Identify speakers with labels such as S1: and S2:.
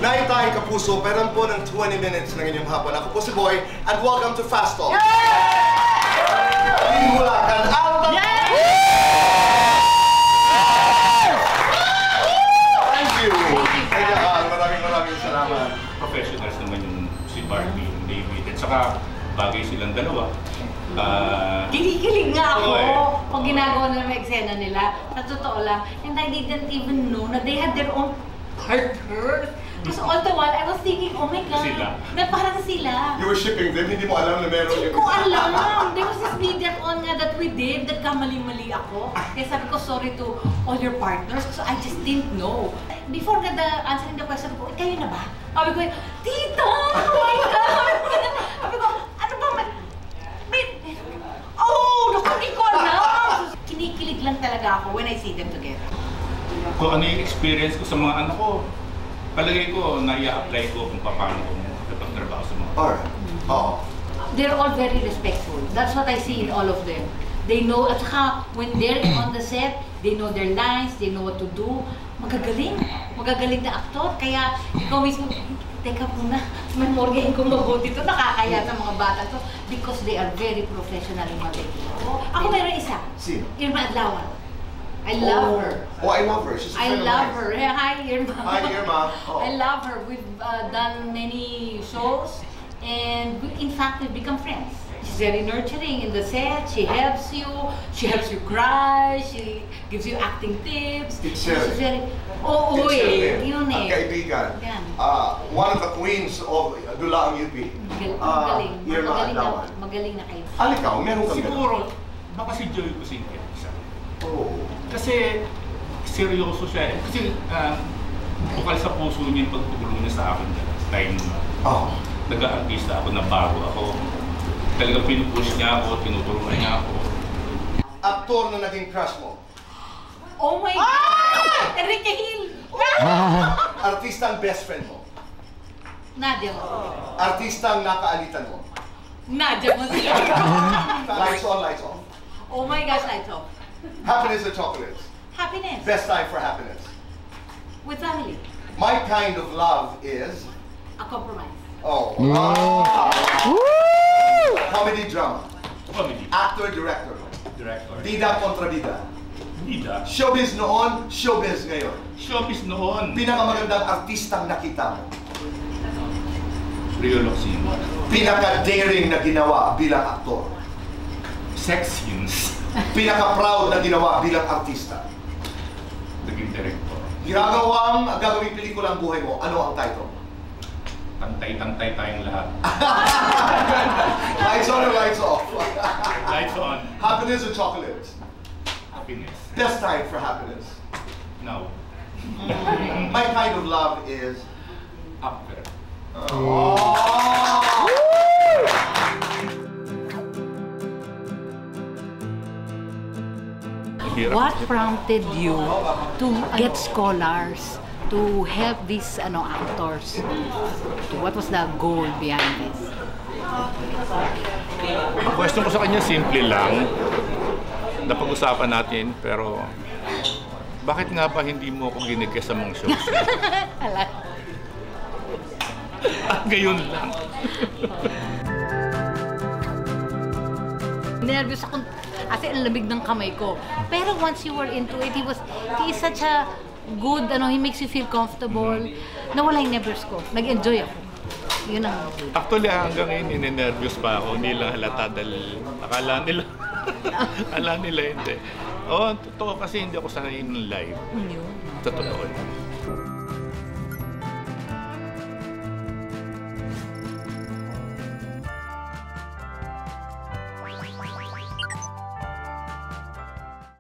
S1: Naitay Kapuso, meron po ng 20 minutes ng inyong hapon. Ako po si Boy, and welcome to Fast Talk. Hulakan Alta! Thank you! Kaya maraming salamat.
S2: Professionals naman yung si Barbie, David, at saka bagay silang dalawa.
S3: Kilig nga ako pag ginagawa nila yung eksena nila. Sa totoo lang, and I didn't even know na they had their own partners. Kasi all the while, I was thinking, oh my God, na parang sila.
S1: You were shipping them, hindi mo alam na meron
S3: yung... Hindi ko alam. There was this video on nga that we did, nagkamali-mali ako. Kaya sabi ko, sorry to all your partners, so I just didn't know. Before answering the question ko, kayo na ba? Sabi ko, Tita! Oh my God! Sabi ko, ano ba? Oh, naku, hindi ko alam! Kinikilig lang talaga ako when I see them together.
S2: Kung ano yung experience ko sa mga anak ko, palagay ko, nai-apply ko kung paano ko kapag-trabaho sa mga.
S1: Alright.
S3: They're all very respectful. That's what I see in all of them. They know, at saka when they're on the set, they know their lines, they know what to do. Magagaling. Magagaling na aktor. Kaya ikaw mismo, teka muna, memoryahin kong mabuti ito. Nakakaya sa mga bata to because they are very professional in what they do. Ako meron isa.
S1: Sino?
S3: Irma Adlawan. I love her.
S1: Oh, I love her. She's a friend of mine.
S3: I love her. Hi, Irma.
S1: Hi, Irma. Oh.
S3: I love her. We've done many shows, and in fact, we've become friends. She's very nurturing in the set. She helps you. She helps you cry. She gives you acting tips. She's very... Oo eh. Yun eh.
S1: Kaibigan. One of the queens of Dulaang UP.
S3: Magaling.
S1: Irma Adlawan.
S3: Magaling na kayo.
S1: Alikaw, meron kang
S2: siguro, baka si Joey Cosingke.
S1: Oh.
S2: Kasi seryoso siya. Kasi bukal sa puso niya yung pagtulong niya sa akin sa time na nag-aartista ako na bago ako. Talagang pinupush niya ako, tinuturuan niya ako.
S1: Aktor na naging crush mo?
S3: Oh my God! Enrique Hill!
S1: Artista ang best friend mo?
S3: Nadia mo.
S1: Artista ang nakaalitan mo?
S3: Nadia mo.
S1: Lights on, lights off.
S3: Oh my gosh, lights off.
S1: Happiness or chocolates?
S3: Happiness.
S1: Best time for happiness?
S3: With family.
S1: My kind of love is?
S3: A compromise.
S1: Oh. Comedy drama?
S2: Comedy.
S1: Actor, director?
S2: Director.
S1: Bida kontra bida?
S2: Bida.
S1: Showbiz noon, showbiz ngayon?
S2: Showbiz noon.
S1: Pinakamagandang artistang nakita mo?
S2: Rio Locsin.
S1: Pinaka-daring na ginawa bilang aktor?
S2: Sex scenes.
S1: Pinaka-proud na ginawa bilang artista?
S2: Naging director.
S1: Gagawing pelikula ang buhay mo, ano ang title?
S2: Tantay-tantay tayong lahat.
S1: Lights on or lights off?
S2: Lights on.
S1: Happiness or chocolates?
S2: Happiness.
S1: Best time for happiness?
S2: Now.
S1: My kind of love is?
S2: After.
S3: What prompted you to get scholars to help these actors? What was the goal behind this?
S2: Ang question ko sa kanya simple lang. Napag-usapan natin, pero bakit nga ba hindi mo ako ginigyan sa mga shows? Gayon lang.
S3: Nervous ako kasi ang lamig ng kamay ko. Pero once you were into it, he is such a good, he makes you feel comfortable. Nawala yung nervous ko. Nag-enjoy ako. Yun ang good.
S2: Actually, hanggang ngayon, nervous pa ako. Hindi lang halata dahil akala nila hindi. Oo, totoo kasi hindi ako sanay ng live. Sa totoo.